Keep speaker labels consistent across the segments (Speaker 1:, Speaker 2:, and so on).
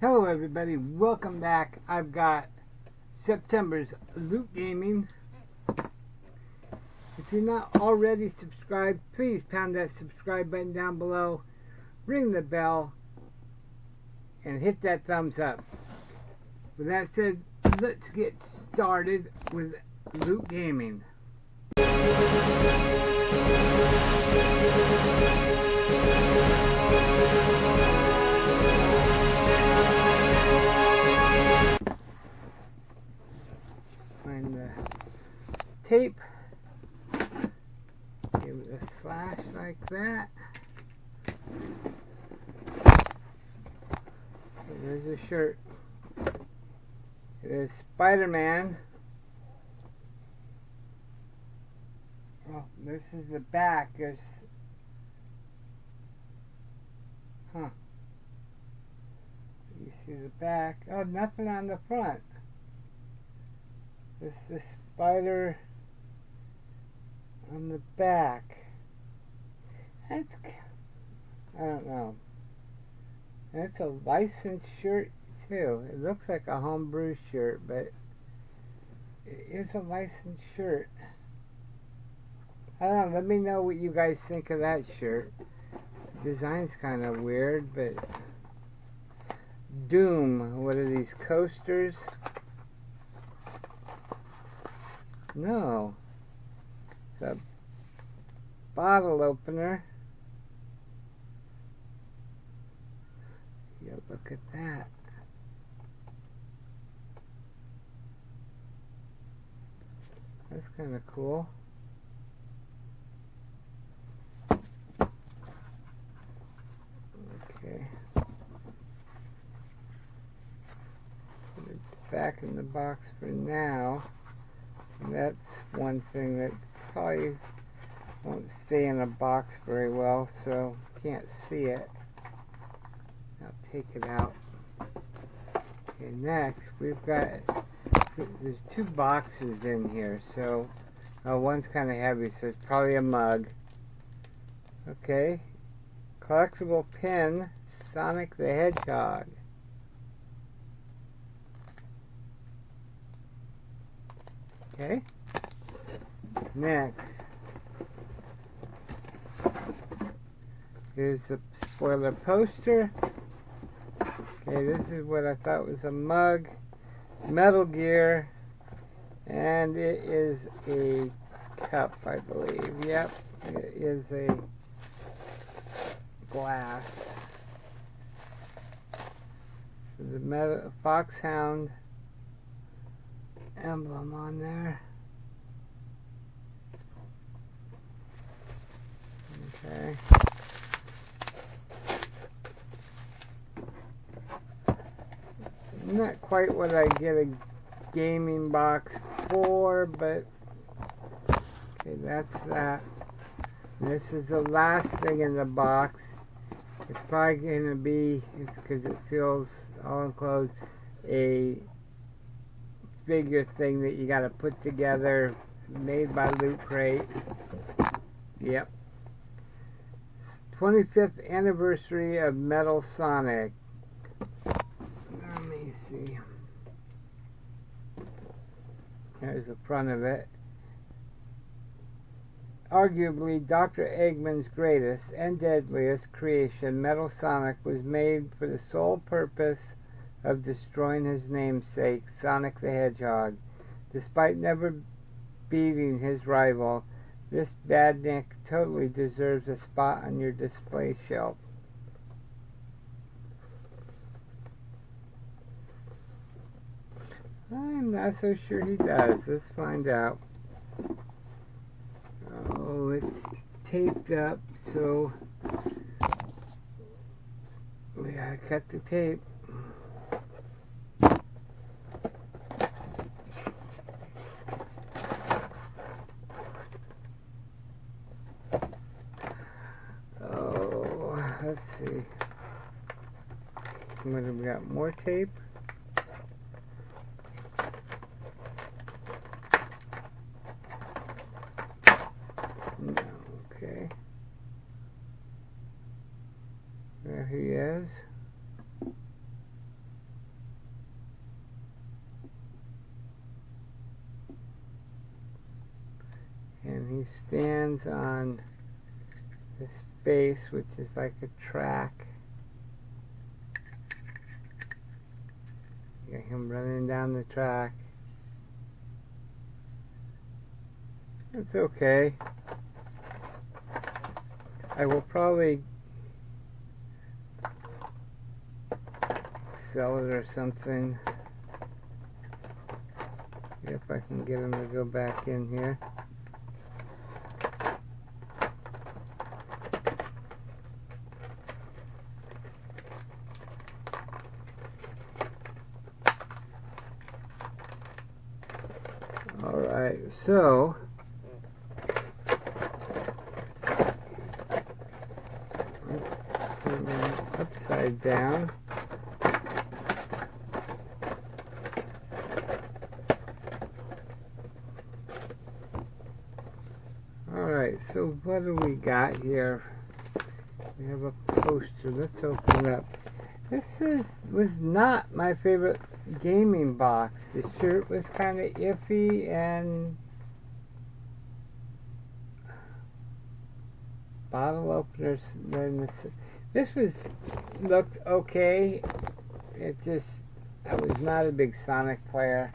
Speaker 1: Hello everybody, welcome back. I've got September's Loot Gaming. If you're not already subscribed, please pound that subscribe button down below, ring the bell, and hit that thumbs up. With that said, let's get started with Loot Gaming. Find the tape, give it a slash like that. There's a shirt. It is Spiderman. Oh, this is the back. There's, you see the back? Oh, nothing on the front. This is the spider on the back. That's, I don't know. That's a licensed shirt too. It looks like a homebrew shirt, but it is a licensed shirt. I don't know. Let me know what you guys think of that shirt. The design's kind of weird, but Doom. What are these, coasters? No. It's a bottle opener. Yeah, look at that. That's kind of cool. Okay. Put it back in the box for now. And that's one thing that probably won't stay in a box very well, so you can't see it. I'll take it out. Okay, next we've got, there's two boxes in here, so one's kind of heavy, so it's probably a mug. Okay, collectible pin, Sonic the Hedgehog. Okay, next, here's the spoiler poster. Okay, this is what I thought was a mug, Metal Gear, and it is a cup, I believe. Yep, it is a glass. The metal foxhound emblem on there. Okay. Not quite what I get a gaming box for, but okay, that's that. And this is the last thing in the box. It's probably going to be, because it feels all enclosed, a figure thing that you got to put together, made by Loot Crate. Yep. 25th anniversary of Metal Sonic. Let me see. There's the front of it. Arguably Dr. Eggman's greatest and deadliest creation, Metal Sonic was made for the sole purpose of destroying his namesake, Sonic the Hedgehog. Despite never beating his rival, this badnik totally deserves a spot on your display shelf. I'm not so sure he does. Let's find out. Oh, it's taped up, so we gotta cut the tape. Oh, let's see. What have we got? More tape? No, okay. There he is. he stands on this base, which is like a track. You got him running down the track. It's okay. I will probably sell it or something. If I can get him to go back in here. Alright, so upside down. Alright, so what do we got here? We have a poster. Let's open it up. This was not my favorite gaming box. The shirt was kind of iffy, and bottle openers. Then this looked okay. It just, I was not a big Sonic player.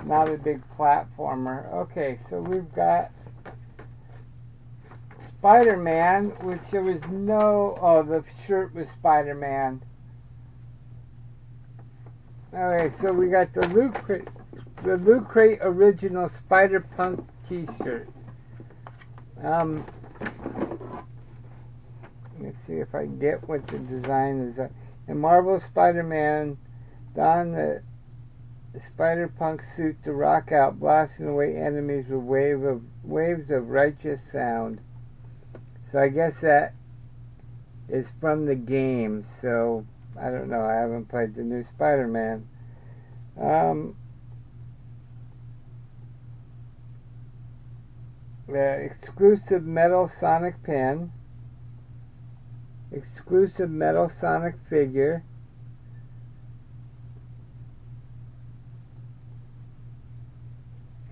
Speaker 1: Not a big platformer. Okay, so we've got Spider-Man, which there was no... Oh, the shirt was Spider-Man. Okay, so we got the Loot Crate original Spider-Punk t-shirt. Let's see if I get what the design is. In Marvel Spider-Man, don the Spider-Punk suit to rock out, blasting away enemies with waves of righteous sound. So I guess that is from the game. So I don't know. I haven't played the new Spider-Man. The exclusive metal Sonic pin. Exclusive metal Sonic figure.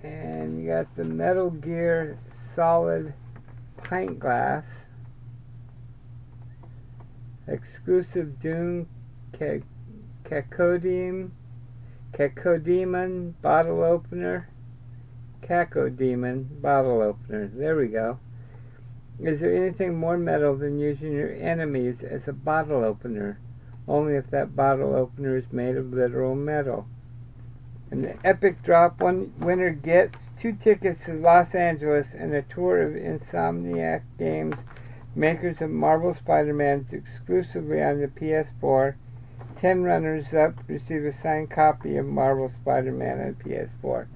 Speaker 1: And you got the Metal Gear Solid pint glass. Exclusive Doom Cacodemon bottle opener. Cacodemon bottle opener. There we go. Is there anything more metal than using your enemies as a bottle opener? Only if that bottle opener is made of literal metal. And the Epic Drop winner gets 2 tickets to Los Angeles and a tour of Insomniac Games, makers of Marvel Spider-Man, exclusively on the PS4. 10 runners-up receive a signed copy of Marvel Spider-Man on PS4.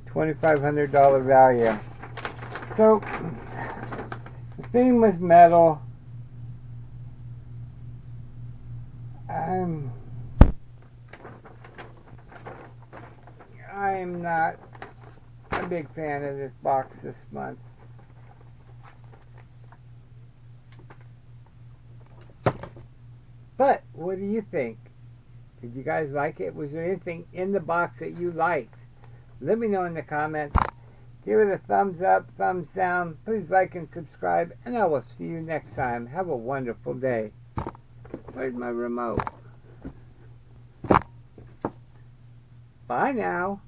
Speaker 1: $2,500 value. So, the theme was metal. I'm not a big fan of this box this month. But, what do you think? Did you guys like it? Was there anything in the box that you liked? Let me know in the comments. Give it a thumbs up, thumbs down. Please like and subscribe, and I will see you next time. Have a wonderful day. Where's my remote? Bye now.